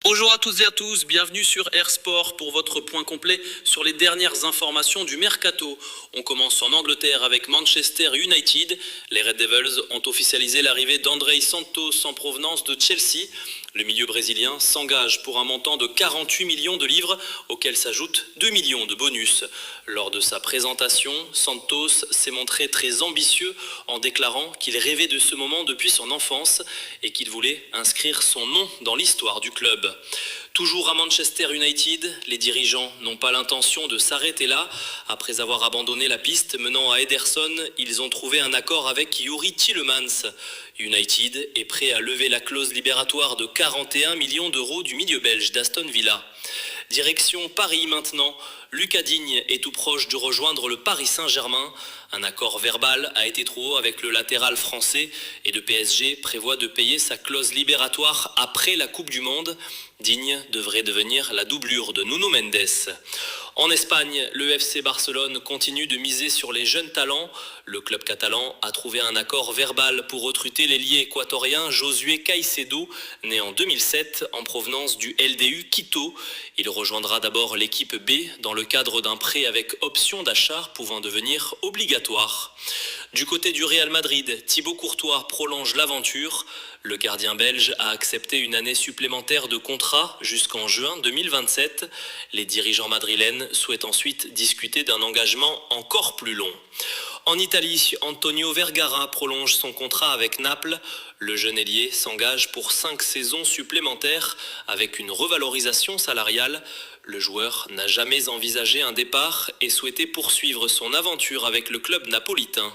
Bonjour à toutes et à tous, bienvenue sur Air Sport pour votre point complet sur les dernières informations du Mercato. On commence en Angleterre avec Manchester United. Les Red Devils ont officialisé l'arrivée d'Andrei Santos en provenance de Chelsea. Le milieu brésilien s'engage pour un montant de 48 millions de livres, auquel s'ajoutent 2 millions de bonus. Lors de sa présentation, Santos s'est montré très ambitieux en déclarant qu'il rêvait de ce moment depuis son enfance et qu'il voulait inscrire son nom dans l'histoire du club. Toujours à Manchester United, les dirigeants n'ont pas l'intention de s'arrêter là. Après avoir abandonné la piste menant à Ederson, ils ont trouvé un accord avec Youri Tielemans. United est prêt à lever la clause libératoire de 41 millions d'euros du milieu belge d'Aston Villa. Direction Paris maintenant. Lucas Digne est tout proche de rejoindre le Paris Saint-Germain. Un accord verbal a été trouvé avec le latéral français et le PSG prévoit de payer sa clause libératoire après la Coupe du Monde. Digne devrait devenir la doublure de Nuno Mendes. En Espagne, le FC Barcelone continue de miser sur les jeunes talents. Le club catalan a trouvé un accord verbal pour recruter l'ailier équatorien Josué Caicedo, né en 2007 en provenance du LDU Quito. Il rejoindra d'abord l'équipe B dans le cadre d'un prêt avec option d'achat pouvant devenir obligatoire. Du côté du Real Madrid, Thibaut Courtois prolonge l'aventure. Le gardien belge a accepté une année supplémentaire de contrat jusqu'en juin 2027. Les dirigeants madrilènes souhaitent ensuite discuter d'un engagement encore plus long. En Italie, Antonio Vergara prolonge son contrat avec Naples. Le jeune ailier s'engage pour 5 saisons supplémentaires avec une revalorisation salariale. Le joueur n'a jamais envisagé un départ et souhaitait poursuivre son aventure avec le club napolitain.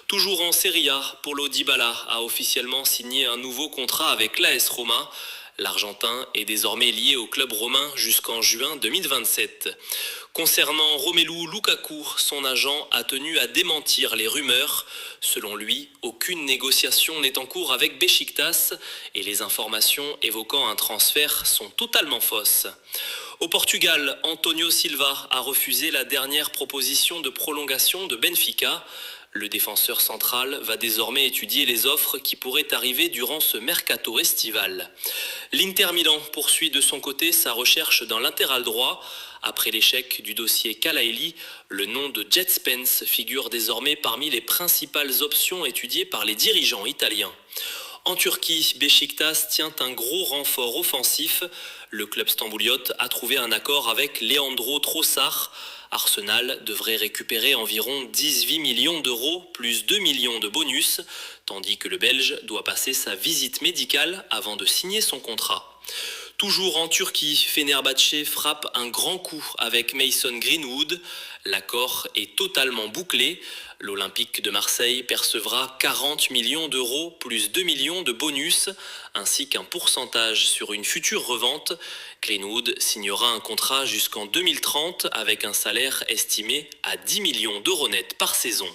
Toujours en Serie A, Paulo Dybala a officiellement signé un nouveau contrat avec l'AS Roma. L'Argentin est désormais lié au club romain jusqu'en juin 2027. Concernant Romelu Lukaku, son agent a tenu à démentir les rumeurs. Selon lui, aucune négociation n'est en cours avec Beşiktaş et les informations évoquant un transfert sont totalement fausses. Au Portugal, António Silva a refusé la dernière proposition de prolongation de Benfica. Le défenseur central va désormais étudier les offres qui pourraient arriver durant ce mercato estival. L'Inter Milan poursuit de son côté sa recherche d'un latéral droit. Après l'échec du dossier Kalaeli, le nom de Jet Spence figure désormais parmi les principales options étudiées par les dirigeants italiens. En Turquie, Beşiktaş tient un gros renfort offensif. Le club stambouliote a trouvé un accord avec Leandro Trossard. Arsenal devrait récupérer environ 18 millions d'euros plus 2 millions de bonus, tandis que le Belge doit passer sa visite médicale avant de signer son contrat. Toujours en Turquie, Fenerbahçe frappe un grand coup avec Mason Greenwood. L'accord est totalement bouclé. L'Olympique de Marseille percevra 40 millions d'euros plus 2 millions de bonus, ainsi qu'un pourcentage sur une future revente. Greenwood signera un contrat jusqu'en 2030 avec un salaire estimé à 10 millions d'euros net par saison.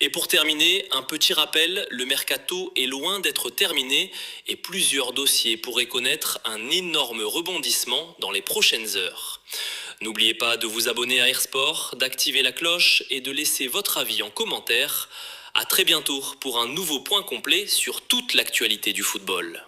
Et pour terminer, un petit rappel, le mercato est loin d'être terminé et plusieurs dossiers pourraient connaître un énorme rebondissement dans les prochaines heures. N'oubliez pas de vous abonner à Air Sport, d'activer la cloche et de laisser votre avis en commentaire. À très bientôt pour un nouveau point complet sur toute l'actualité du football.